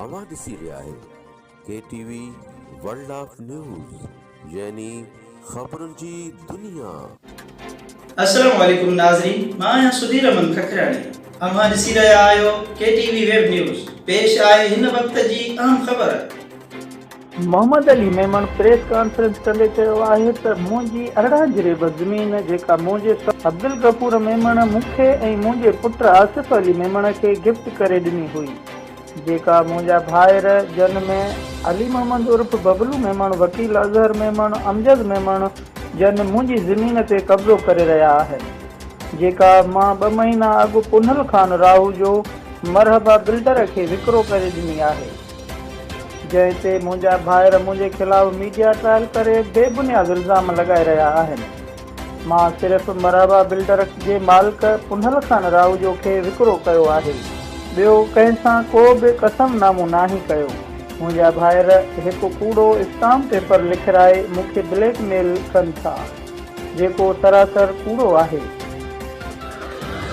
अवां ॾिसी रहिया आहियो KTV वर्ल्ड ऑफ न्यूज़ यानी ख़बरुनि जी दुनिया। अस्सलाम वालेकुम नाज़रीन, मां आहियां सुधीर अमन खखराणी। अव्हां ॾिसी रहिया आहियो KTV वेब न्यूज़। पेश आहे हिन वक़्त जी अहम ख़बर। मोहम्मद अली मेमण प्रेस कॉन्फ्रेंस कंदे चयो आहे त मुंहिंजी 18 जिरेब ज़मीन जेका मुंहिंजे अब्दुल गफ़ूर मेमण मूंखे ऐं मुंहिंजे पुट आसिफ अली मेमण खे गिफ्ट करे ॾिनी हुई, जेका मुंहिंजा भाइर जन में अली मोहम्मद उर्फ़ बबलू मेमण, वकील अज़हर मेमण, अमजद मेमण जन मुंहिंजी ज़मीन ते कब्ज़ो करे रहिया आहिनि, जेका मां 2 महीना अॻु पुनल ख़ान राहू जो मरहबा बिल्डर खे विकिरो करे ॾिनी आहे, जंहिं ते मुंहिंजा भाइर मुंहिंजे ख़िलाफ़ मीडिया ट्रायल करे बेबुनियाद इल्ज़ाम लॻाए रहिया आहिनि। मां सिर्फ़ु मरहबा बिल्डर जे मालिक पुनल ख़ान राहू जो खे विकिरो कयो आहे, ॿियो कंहिं सां को बि कसमनामो नाहे कयो। मुंहिंजा भाइर हिकु कूड़ो स्टाम्प पेपर लिखाए मूंखे ब्लैकमेल कनि था, जेको सरासर कूड़ो आहे।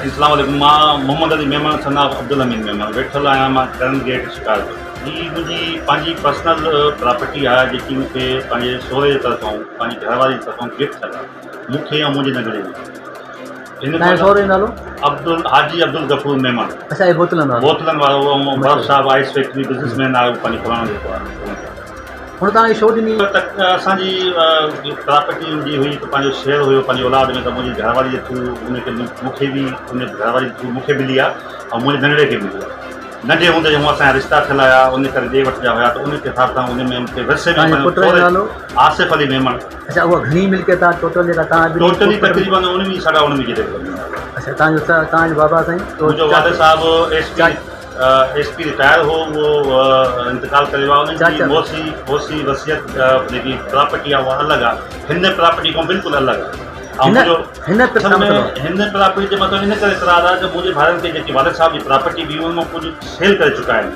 अस्सलाम वालेकुम। मां मोहम्मद अली मेमण सनाब अब्दुल अमीन मेमण वेठल आहियां। मां करन गेट शिकारपुर। हीअ मुंहिंजी पंहिंजी पर्सनल प्रॉपर्टी आहे, जेकी मूंखे पंहिंजे सहुरे जे तरफ़ां पंहिंजी घरवारी जी तरफ़ां गिफ्ट थियल आहे, मूंखे ऐं मुंहिंजे नंढड़े में। हिन सहुरे नालो हाजी अब्दुल गफ़ूर मेमण। अच्छा, ये बोतलन वारो बर्फ साहब आइस फैक्ट्री बिज़नेसमैन आहे, पंहिंजो फलाणो जेको आहे। हुन तव्हांजी छो ॾिनी? असांजी प्रॉपर्टी हूंदी हुई त पंहिंजो शेयर हुयो पंहिंजी औलाद में, त मुंहिंजी घरवारी जे थ्रू उनखे मूंखे बि उन घरवारी जे थ्रू मूंखे मिली आहे ऐं मुंहिंजे नंढड़े खे मिली आहे। नंढे हूंदे हूअं असांजा रिश्ता थियल हुया, उन करे ॾे वठि जा हुया, त उन हिसाब सां उन में मूंखे विरसे में आसिफ अली मेमण। अच्छा, उहा घणी मिल्कियत आहे टोटल जेका तव्हां टोटली तक़रीबन 19 जे तक़रीबन। अच्छा, तव्हांजो बाबा साईं? मुंहिंजो वालिद साहिबु SP रिटायर हो, उहो इंतकाल करे वियो आहे। उन्हनि जी मोसी वसियत जेकी प्रॉपर्टी आहे उहा अलॻि आहे, हिन प्रॉपर्टी खां बिल्कुलु अलॻि आहे। हिन प्रॉपर्टी जो मतिलबु इन करे करार आहे त मुंहिंजे भाइरनि खे जेकी वालिद साहिब जी प्रॉपर्टी हुई उन मां कुझु सेल करे चुका आहिनि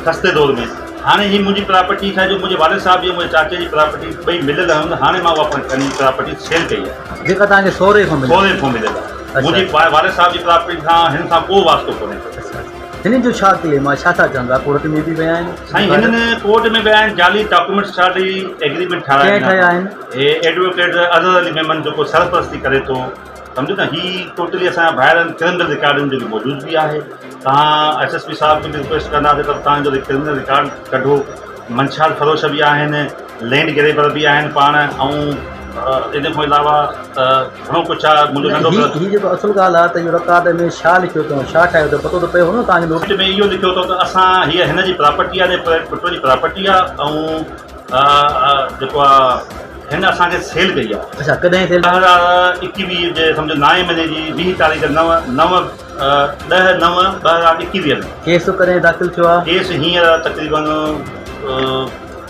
सस्ते दौर में। हाणे ही मुंहिंजी प्रॉपर्टी छा जो मुंहिंजे वालिद साहिब जी मुंहिंजे चाचे जी प्रॉपर्टी ॿई मिलियल आहिनि। हाणे मां उहा पंहिंजी प्रॉपर्टी सेल कई आहे, जेका तव्हांखे सहुरे खां मिलियल आहे। मुंहिंजी वालिद साहिब जी प्रॉपर्टी सां हिन सां को वास्तो कोन्हे। हिननि जो छा थिए? मां छा था चवंदा? कोर्ट में बि विया आहिनि साईं? हिननि कोर्ट में विया आहिनि, जाली डॉक्यूमेंट्स ठाही, एग्रीमेंट ठाहिया आहिनि। हे एडवोकेट अज़हर अली मेमन जेको सरपरस्ती करे थो, सम्झो न। ही टोटली असांजा भाइरनि क्रिमिनल रिकॉर्डनि जो बि मौजूदु बि आहे। तव्हां SSP साहिब खे बि रिक्वेस्ट कंदासीं त तव्हांजो क्रिमिनल रिकॉर्ड कढो। मंछाल फरोश बि आहिनि, लैंड ग्रेबर बि आहिनि पाण, ऐं इन खां अलावा घणो कुझु आहे। मुंहिंजो नंढो हीअ जेको असुल ॻाल्हि आहे त इहो रिकॉर्ड में छा लिखियो अथव, छा ठाहियो अथव, पतो त पियो हुन तव्हांखे? नोटिस में इहो लिखियो अथव त असां हीअ हिन जी प्रॉपर्टी आहे, पुट जी प्रॉपर्टी आहे, ऐं जेको आहे हिन असांखे सेल कई आहे। अच्छा, कॾहिं सेल? 2021 जे सम्झो 9 महीने जी 20 तारीख़ 10/9/2021 में। केस कॾहिं दाख़िल थियो आहे? केस हींअर तक़रीबन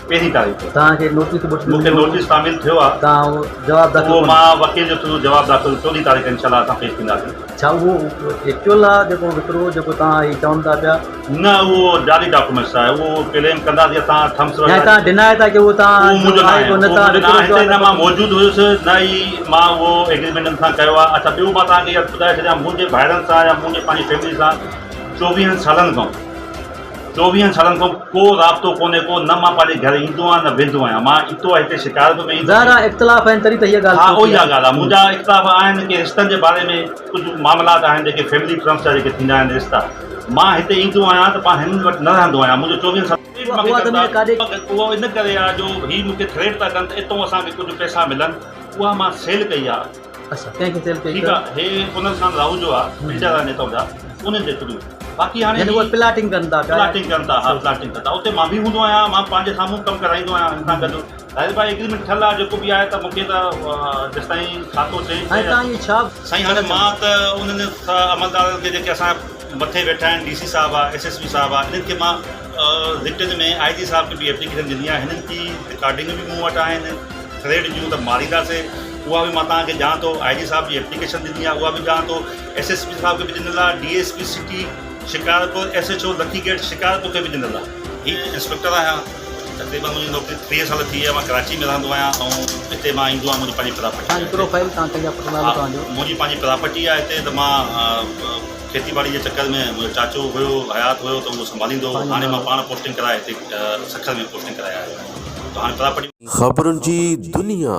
1 तारीख़ तव्हांखे नोटिस? मूंखे नोटिस तामील थियो आहे। तव्हां जवाबु दाख़िल? उहो मां वकील जे थ्रू जवाबु दाख़िल 14 तारीख़ इंशाल्लाह असां पेश कंदासीं। छा उहो एक्चुअल आहे जेको विकिरो जेको तव्हां हीअ चवनि था पिया? न, उहो जाली डॉक्यूमेंट्स आहे, उहो क्लेम कंदासीं असां। थम्स तव्हां डिनाए था की उहो तव्हां मां मौजूदु हुयुसि न, ई मां उहो एग्रीमेंट सां कयो आहे। अच्छा, ॿियो मां तव्हांखे इहा ॿुधाए छॾियां, मुंहिंजे भाइरनि सां या मुंहिंजे पंहिंजी फैमिली सां 24 सालनि खां को राब्तो कोन्हे को। न मां पंहिंजे घर ईंदो आहियां, न वेंदो आहियां। मां ईंदो आहे हिते शिकारपुर में। इख़्तिलाफ़ आहिनि तॾहिं त हीअ ॻाल्हि? हा, उहा ई ॻाल्हि आहे। मुंहिंजा इख़्तिलाफ़ आहिनि कि रिश्तनि जे बारे में कुझु मामलात आहिनि जेके फैमिली टर्म्स जा जेके थींदा आहिनि रिश्ता। मां हिते ईंदो आहियां त मां हिननि वटि न रहंदो आहियां। मुंहिंजो 24 साल उहो इन करे आहे जो ही मूंखे थ्रेट था कनि त इतां असांखे कुझु पैसा मिलनि। उहा मां सेल कई आहे। अच्छा, कंहिंखे सेल कई? ठीकु आहे, हे पुनल ख़ान राहू जो आहे, मीडिया नेता जा, उन्हनि जे थ्रू। बाक़ी हाणे प्लाटिंग कनि था। हा, प्लाटिंग कंदा। उते मां बि हूंदो आहियां, मां पंहिंजे साम्हूं कमु कराईंदो आहियां हिन सां गॾु। ज़ाहिर भाई एग्रीमेंट ठहियलु आहे जेको बि आहे, त मूंखे त जेसिताईं खातो चई साईं। हाणे मां त उन्हनि अमलदारनि खे जेके असां मथे वेठा आहिनि, DC साहिबु आहे, SSP साहिबु आहे, इन्हनि खे मां रिटन में IG साहिब खे बि एप्लीकेशन ॾिनी आहे। हिननि जी रिकॉर्डिंग बि मूं वटि आहिनि, थ्रेड जूं त मारींदासीं, उहा बि मां तव्हांखे ॼाण थो। IG साहिब जी एप्लीकेशन ॾिनी आहे, उहा बि ॼाण थो। SSP साहिब खे बि ॾिनल आहे, DSP city Shikarpur, SHO Lucky Gate Shikarpur खे बि ॾिनल आहे। हीअ इंस्पेक्टर आहियां, तक़रीबन मुंहिंजी नौकिरी 3 साल थी आहे। मां कराची में रहंदो आहियां ऐं हिते मां ईंदो आहियां। मुंहिंजी पंहिंजी प्रॉपर्टी, मुंहिंजी पंहिंजी प्रॉपर्टी आहे हिते। त मां खेती ॿाड़ी जे चकर में मुंहिंजो चाचो हुयो हयात हुयो त उहो संभालींदो हो। हाणे मां पाण पोस्टिंग कराए हिते सखर में पोस्टिंग कराया आहे। त हाणे प्रॉपर्टी खबरुनि जी दुनिया।